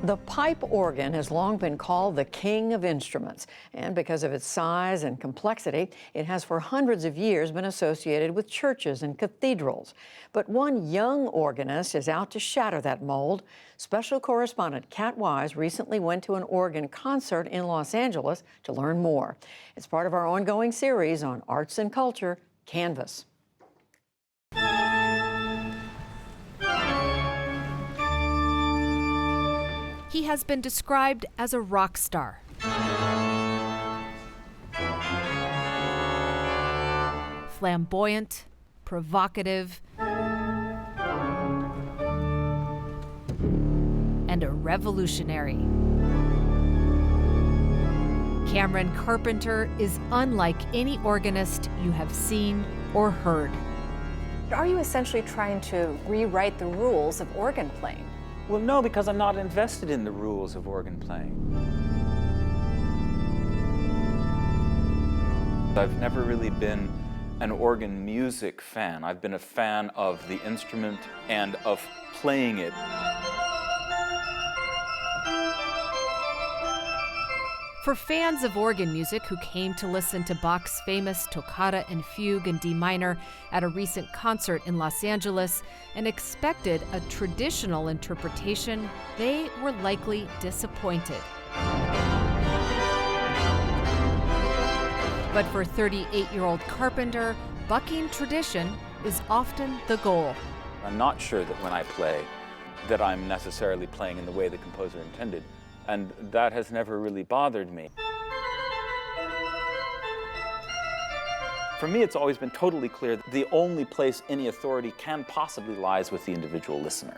The pipe organ has long been called the king of instruments, and because of its size and complexity, it has for hundreds of years been associated with churches and cathedrals. But one young organist is out to shatter that mold. Special correspondent Kat Wise recently went to an organ concert in Los Angeles to learn more. It's part of our ongoing series on arts and culture, Canvas. He has been described as a rock star. Flamboyant, provocative, and a revolutionary. Cameron Carpenter is unlike any organist you have seen or heard. Are you essentially trying to rewrite the rules of organ playing? Well, no, because I'm not invested in the rules of organ playing. I've never really been an organ music fan. I've been a fan of the instrument and of playing it. For fans of organ music who came to listen to Bach's famous Toccata and Fugue in D minor at a recent concert in Los Angeles and expected a traditional interpretation, they were likely disappointed. But for 38-year-old Carpenter, bucking tradition is often the goal. I'm not sure that when I play that I'm necessarily playing in the way the composer intended. And that has never really bothered me. For me, it's always been totally clear that the only place any authority can possibly lies with the individual listener.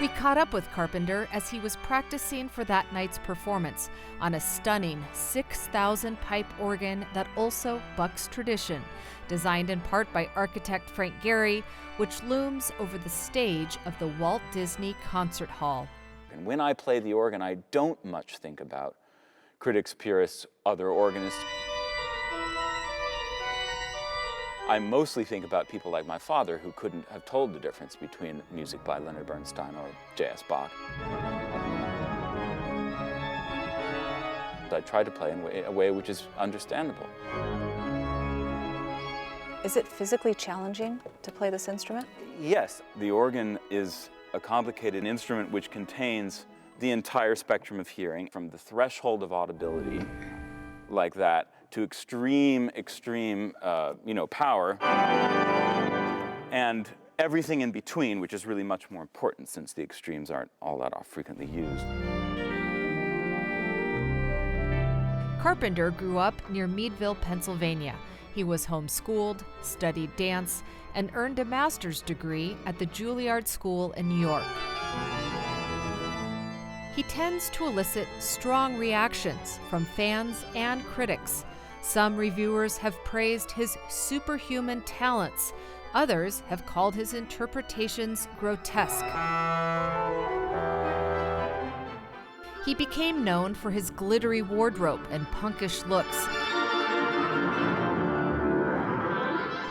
We caught up with Carpenter as he was practicing for that night's performance on a stunning 6,000 pipe organ that also bucks tradition, designed in part by architect Frank Gehry, which looms over the stage of the Walt Disney Concert Hall. And when I play the organ, I don't much think about critics, purists, other organists. I mostly think about people like my father, who couldn't have told the difference between music by Leonard Bernstein or J.S. Bach. I try to play in a way which is understandable. Is it physically challenging to play this instrument? Yes, the organ is a complicated instrument which contains the entire spectrum of hearing, from the threshold of audibility, like that, to extreme power, and everything in between, which is really much more important since the extremes aren't all that frequently used. Carpenter grew up near Meadville, Pennsylvania. He was homeschooled, studied dance, and earned a master's degree at the Juilliard School in New York. He tends to elicit strong reactions from fans and critics. Some reviewers have praised his superhuman talents. Others have called his interpretations grotesque. He became known for his glittery wardrobe and punkish looks.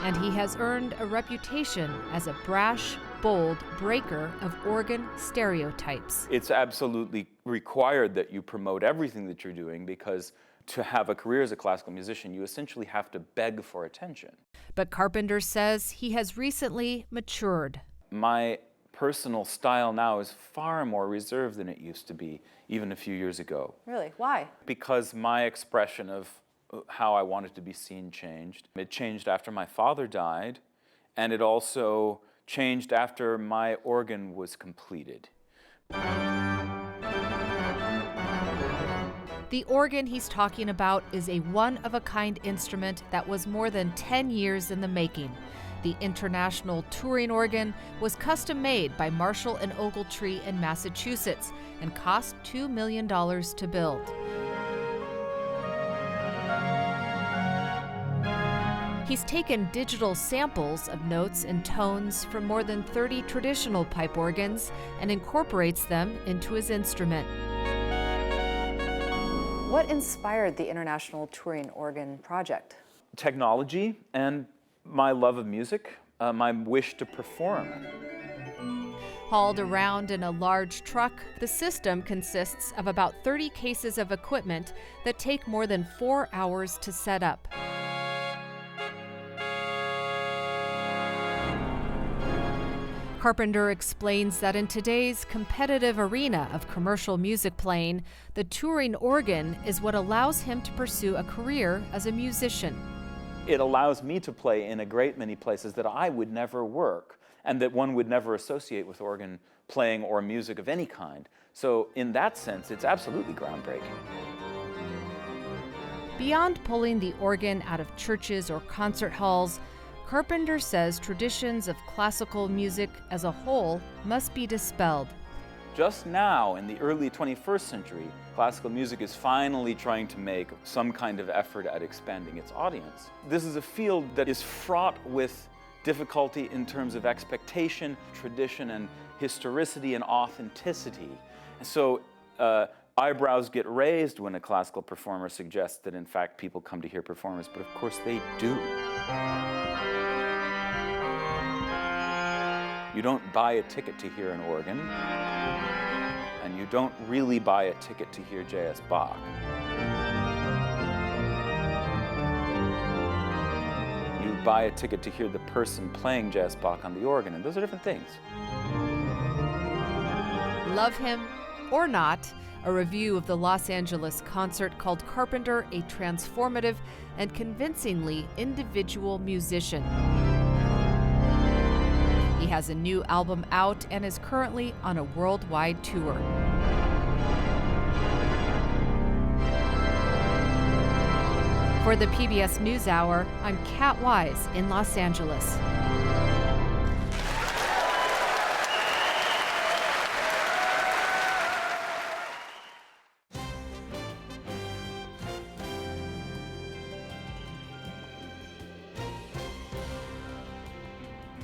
And he has earned a reputation as a brash, bold breaker of organ stereotypes. It's absolutely required that you promote everything that you're doing, because to have a career as a classical musician, you essentially have to beg for attention. But Carpenter says he has recently matured. My personal style now is far more reserved than it used to be, even a few years ago. Really? Why? Because my expression of how I wanted to be seen changed. It changed after my father died, and it also changed after my organ was completed. The organ he's talking about is a one-of-a-kind instrument that was more than 10 years in the making. The International Touring Organ was custom-made by Marshall and Ogletree in Massachusetts and cost $2 million to build. He's taken digital samples of notes and tones from more than 30 traditional pipe organs and incorporates them into his instrument. What inspired the International Touring Organ project? Technology and my love of music, my wish to perform. Hauled around in a large truck, the system consists of about 30 cases of equipment that take more than 4 hours to set up. Carpenter explains that in today's competitive arena of commercial music playing, the touring organ is what allows him to pursue a career as a musician. It allows me to play in a great many places that I would never work and that one would never associate with organ playing or music of any kind. So in that sense, it's absolutely groundbreaking. Beyond pulling the organ out of churches or concert halls, Carpenter says traditions of classical music as a whole must be dispelled. Just now, in the early 21st century, classical music is finally trying to make some kind of effort at expanding its audience. This is a field that is fraught with difficulty in terms of expectation, tradition, and historicity and authenticity. And so eyebrows get raised when a classical performer suggests that in fact people come to hear performers, but of course they do. You don't buy a ticket to hear an organ, and you don't really buy a ticket to hear J.S. Bach. You buy a ticket to hear the person playing J.S. Bach on the organ, and those are different things. Love him or not, a review of the Los Angeles concert called Carpenter a transformative and convincingly individual musician. He has a new album out and is currently on a worldwide tour. For the PBS NewsHour, I'm Kat Wise in Los Angeles.